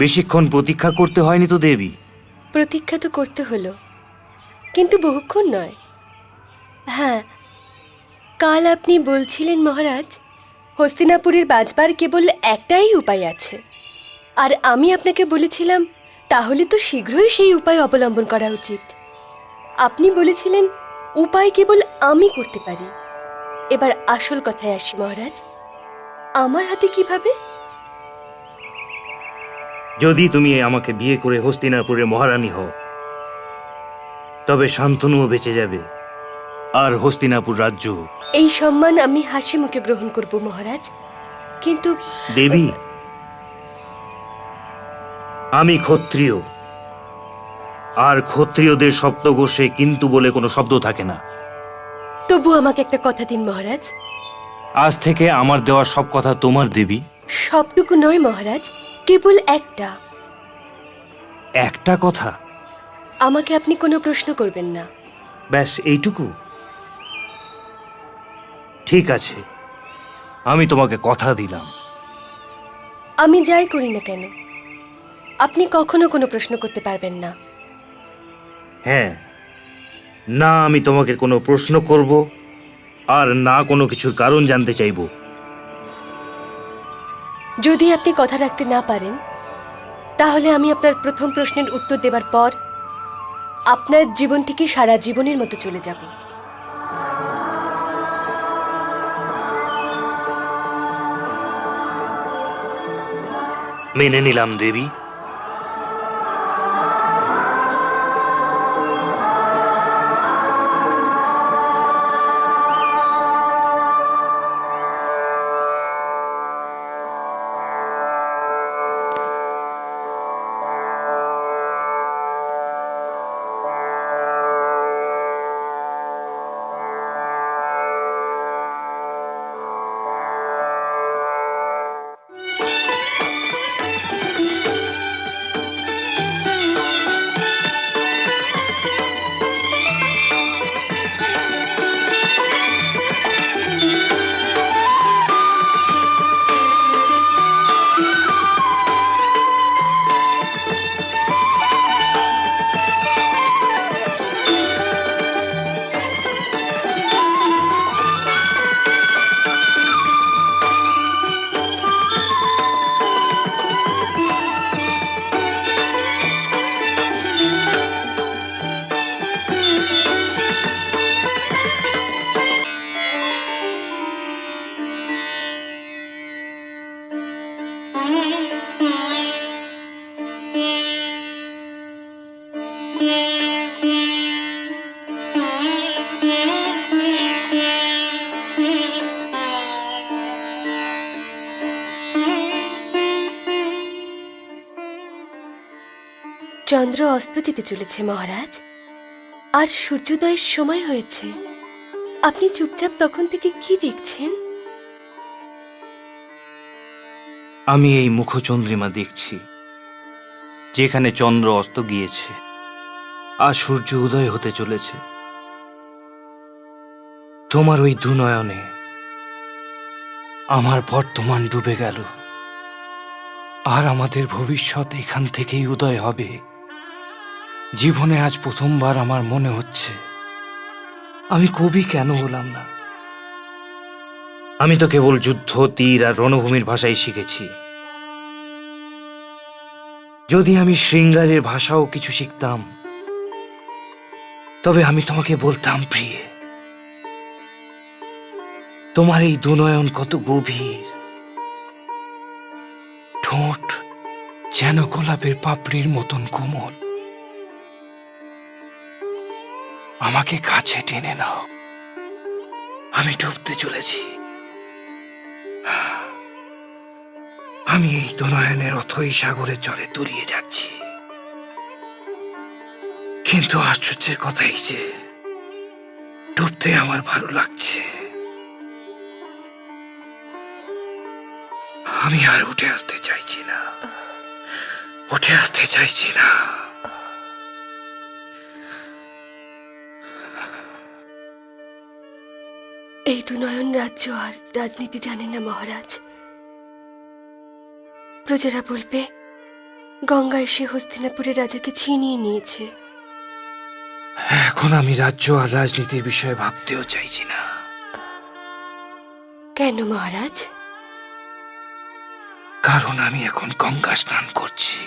বেশিক্ষণ প্রতীক্ষা করতে হয়নি তো দেবী? প্রতীক্ষা তো করতে হলো, কিন্তু বহুক্ষণ নয়। হ্যাঁ, কাল আপনি বলছিলেন মহারাজ, হস্তিনাপুরের বাঁচবার কেবল একটাই উপায় আছে, আর আমি আপনাকে বলেছিলাম তাহলে তো শীঘ্রই সেই উপায় অবলম্বন করা উচিত। আপনি বলেছিলেন উপায় কেবল আমি করতে পারি। এবার আসল কথায় আসি মহারাজ, আমার হাতে কিভাবে? যদি তুমি আমাকে বিয়ে করে হস্তিনাপুরের মহারানী হও, তবে শান্তনুও বেঁচে যাবে, আর হস্তিনাপুর রাজ্য। এই সম্মান আমি হাসি মুখে গ্রহণ করব মহারাজ, কিন্তু দেবী, আমি ক্ষত্রিয়, আর ক্ষত্রিয়দের সপ্তগোষ্ঠে কিন্তু বলে কোনো শব্দ থাকে না। তবু আমাকে একটা কথা দিন মহারাজ। আজ থেকে আমার দেওয়া সব কথা তোমার দেবী। সবটুকু নয় মহারাজ, কেবল একটা। একটা কথা? আমাকে আপনি কোনো প্রশ্ন করবেন না। ব্যাস এইটুকু? ঠিক আছে, আমি তোমাকে কথা দিলাম। আমি যাই করি না কেন, আপনি কখনো কোনো প্রশ্ন করতে পারবেন না। হ্যাঁ, না আমি তোমাকে কোনো প্রশ্ন করব, আর না কোনো কিছুর কারণ জানতে চাইব। যদি আপনি কথা রাখতে না পারেন, তাহলে আমি আপনার প্রথম প্রশ্নের উত্তর দেবার পর আপনার জীবন থেকে সারা জীবনের মতো চলে যাব। মেনে নিলাম দেবী। চন্দ্র অস্ত যেতে চলেছে মহারাজ, আর সূর্যোদয়ের সময় হয়েছে। আপনি চুপচাপ তখন থেকে কি দেখছেন? আমি এই মুখচন্দ্রিমা দেখছি, যেখানে চন্দ্র অস্ত গিয়েছে আর সূর্য উদয় হতে চলেছে। তোমার ওই দুনয়নে আমার বর্তমান ডুবে গেল, আর আমাদের ভবিষ্যৎ এখান থেকেই উদয় হবে। জীবনে আজ প্রথমবার আমার মনে হচ্ছে আমি কবি কেন হলাম না। আমি তো কেবল যুদ্ধ, তীর আর রণভূমির ভাষাই শিখেছি। যদি আমি শৃঙ্গারের ভাষাও কিছু শিখতাম, তবে আমি তোমাকে বলতাম, প্রিয়ে, তোমার এই দুনয়ন কত গভীর, ঠোঁট যেন গোলাপের পাপড়ির মতন কোমল। আমাকে কাছে টেনে নাও, আমি ডুবতে চলেছি। আমি এই দুনয়নের অথই সাগরের জলে তলিয়ে যাচ্ছি। কিন্তু আশ্চর্যের কথাই যে ডুবতে আমার ভালো লাগছে। আমি আর উঠে আসতে চাইছি না, উঠে আসতে চাইছি না। এই তো মধুনয়ন রাজ্য আর রাজনীতি জানে না মহারাজ। প্রজারা বলবে গঙ্গা এসে হস্তিনাপুরের রাজাকে ছিনিয়ে নিয়েছে। এখন আমি রাজ্য আর রাজনীতির বিষয়ে ভাবতেও চাইছি না। কেন মহারাজ? কারণ আমি এখন গঙ্গা স্নান করছি।